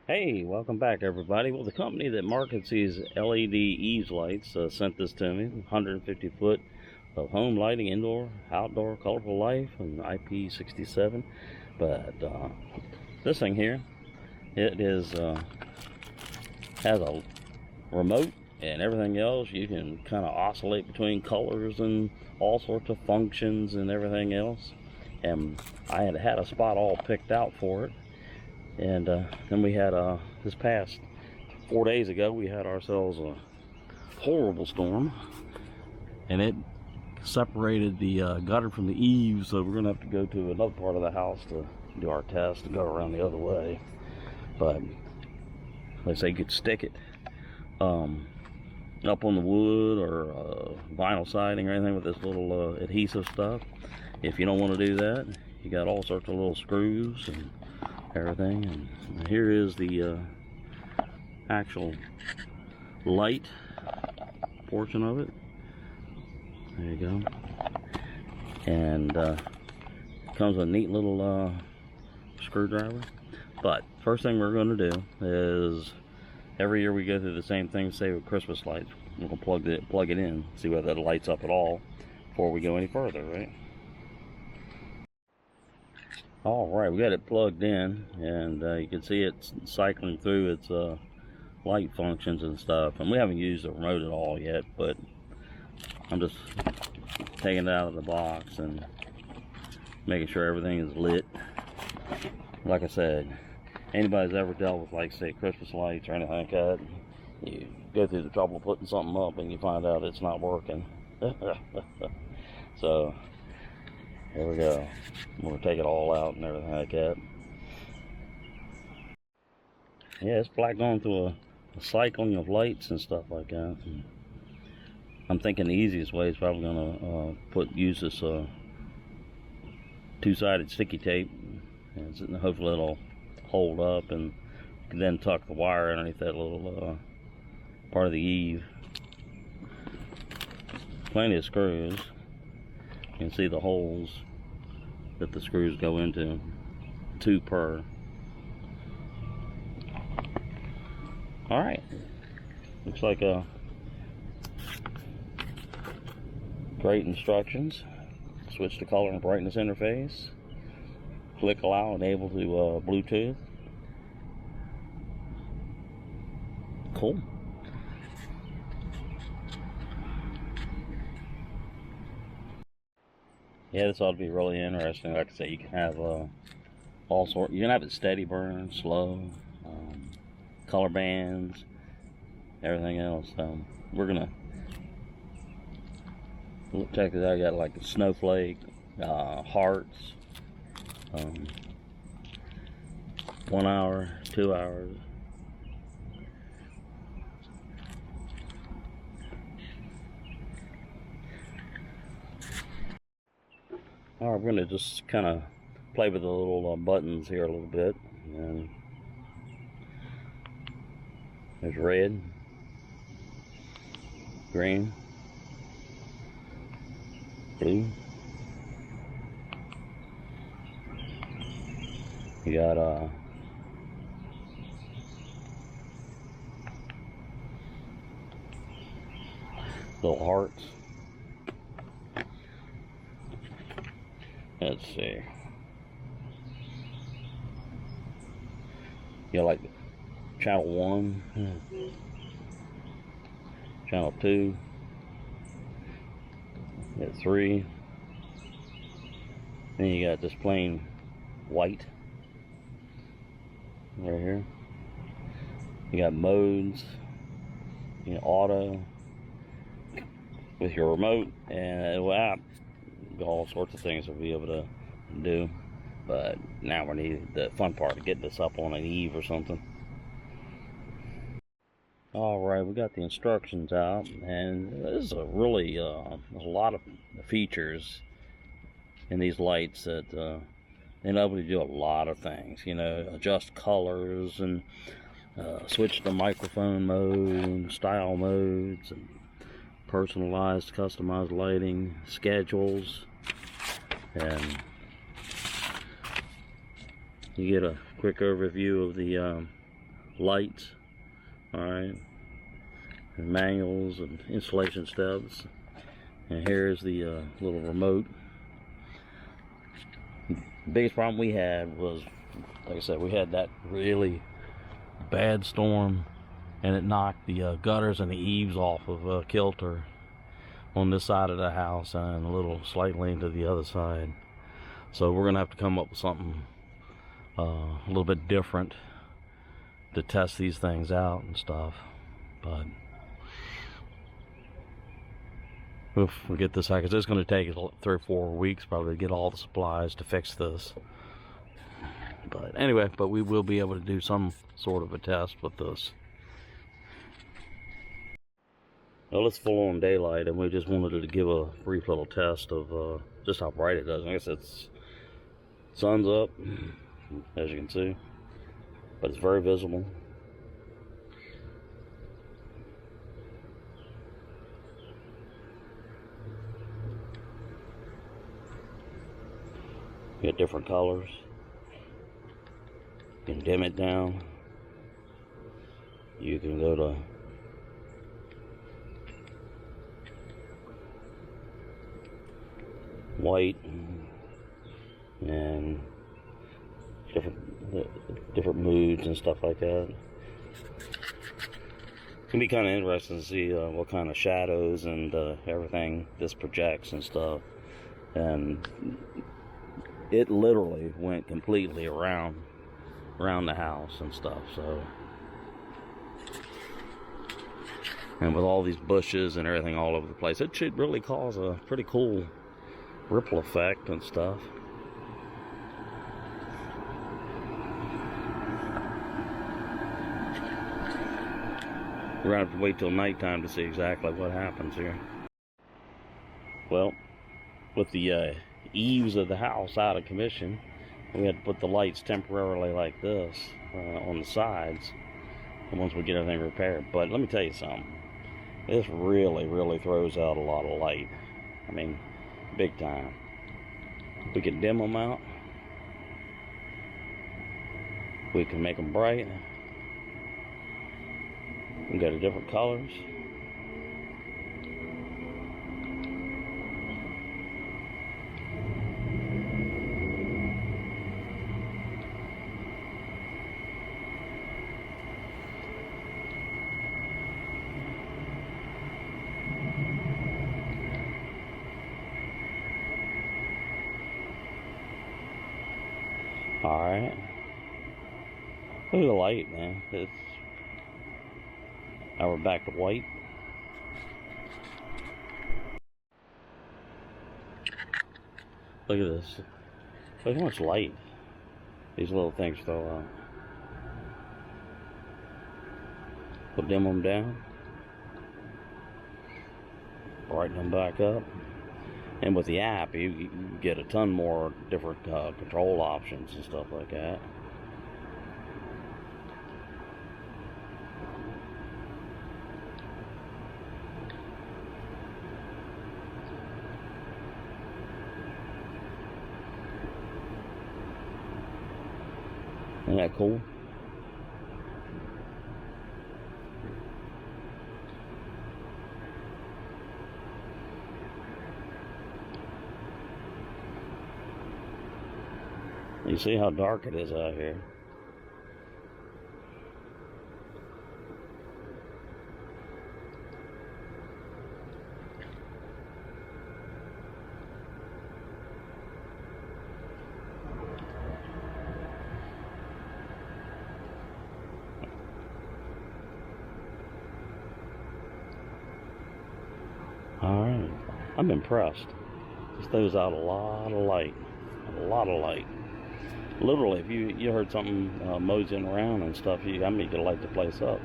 Hey, welcome back everybody. Well, the company that markets these LED Eaves lights sent this to me, 150 foot of home lighting, indoor, outdoor, colorful life, and IP67. But this thing here, it is has a remote and everything else. You can kind of oscillate between colors and all sorts of functions and everything else. And I had a spot all picked out for it. And then we had this past 4 days ago, we had ourselves a horrible storm, and it separated the gutter from the eaves. So we're gonna have to go to another part of the house to do our test and go around the other way. But like I say, you could stick it up on the wood or vinyl siding or anything with this little adhesive stuff. If you don't want to do that, you got all sorts of little screws and everything. And here is the actual light portion of it. There you go. And comes with a neat little screwdriver. But first thing we're going to do is, every year we go through the same thing, say with Christmas lights. We're going to plug it in, see whether it lights up at all before we go any further, right? Alright, we got it plugged in, and you can see it's cycling through its light functions and stuff. And we haven't used the remote at all yet, but I'm just taking it out of the box and making sure everything is lit. Like I said, anybody's ever dealt with, like, say, Christmas lights or anything like that, you go through the trouble of putting something up and you find out it's not working. So there we go. I'm gonna take it all out and everything like that. Yeah, it's black going through a cycling of lights and stuff like that. And I'm thinking the easiest way is probably gonna use this two-sided sticky tape, and hopefully it'll hold up, and you can then tuck the wire underneath that little part of the eave. Plenty of screws. You can see the holes that the screws go into, 2 per. Alright, looks like great instructions. Switch the color and brightness interface, click allow, enable to Bluetooth. Cool. Yeah, this ought to be really interesting. Like I say, you can have all sorts. You can have it steady burn, slow, color bands, everything else. We're gonna check this out. I got like a snowflake, hearts, 1 hour, 2 hours. Alright, we're gonna just kind of play with the little buttons here a little bit. And there's red, green, blue. You got little hearts. Let's see. You got like channel 1, channel 2, you got 3. Then you got this plain white right here. You got modes, you know, auto with your remote, and well, all sorts of things we'll be able to do. But now we need the fun part of getting this up on an eave or something. Alright, we got the instructions out, and there's a really a lot of features in these lights that enable you to do a lot of things. You know, adjust colors and switch to microphone mode, style modes, and personalized, customized lighting, schedules, and you get a quick overview of the lights, all right, and manuals and installation steps. And here's the little remote. The biggest problem we had was, like I said, we had that really bad storm, and it knocked the gutters and the eaves off of kilter on this side of the house and a little slightly into the other side. So we're gonna have to come up with something a little bit different to test these things out and stuff. But we'll get this out, because it's going to take 3 or 4 weeks probably to get all the supplies to fix this. But anyway, we will be able to do some sort of a test with this. Well, it's full on daylight, and we just wanted to give a brief little test of just how bright it does. I guess it's sun's up, as you can see, but it's very visible. You got different colors. You can dim it down. You can go to white and different moods and stuff like that. It can be kind of interesting to see what kind of shadows and everything this projects and stuff. And it literally went completely around the house and stuff. So, and with all these bushes and everything all over the place, it should really cause a pretty cool ripple effect and stuff. We're gonna have to wait till nighttime to see exactly what happens here. Well, with the eaves of the house out of commission, we had to put the lights temporarily like this on the sides once we get everything repaired. But let me tell you something, this really throws out a lot of light. I mean, big time. We can dim them out, we can make them bright. We got different colors. All right. Look at the light, man. Now we're back to white. Look at this. Look how much light these little things throw out. We'll dim them down, brighten them back up. And with the app, you get a ton more different control options and stuff like that. Isn't that cool? You see how dark it is out here. All right, I'm impressed. This throws out a lot of light, a lot of light. Literally, if you heard something moseying around and stuff, you could light the place up.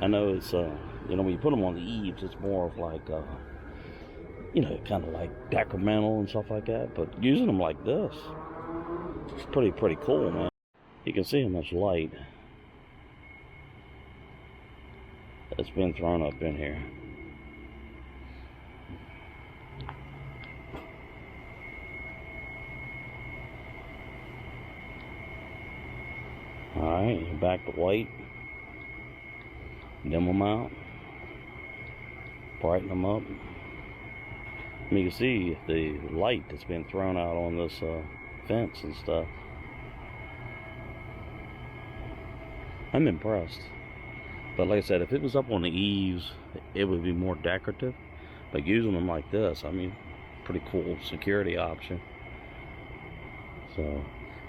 I know it's when you put them on the eaves, it's more of like kind of like decremental and stuff like that. But using them like this, it's pretty cool, man. You can see how much light that's been thrown up in here. Alright, back to white. dim them out, brighten them up. And you can see the light that's been thrown out on this fence and stuff. I'm impressed. But like I said, if it was up on the eaves, it would be more decorative. But using them like this, I mean, pretty cool security option. So,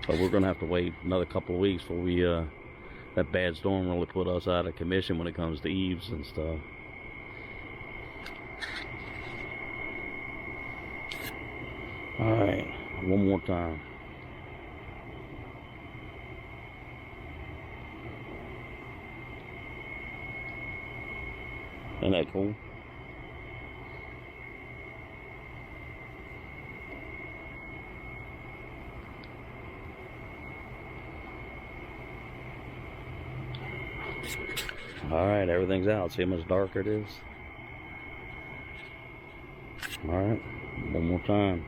but we're gonna have to wait another couple of weeks before we that bad storm really put us out of commission when it comes to eaves and stuff. All right, one more time. Isn't that cool? All right, everything's out. See how much darker it is? All right, one more time.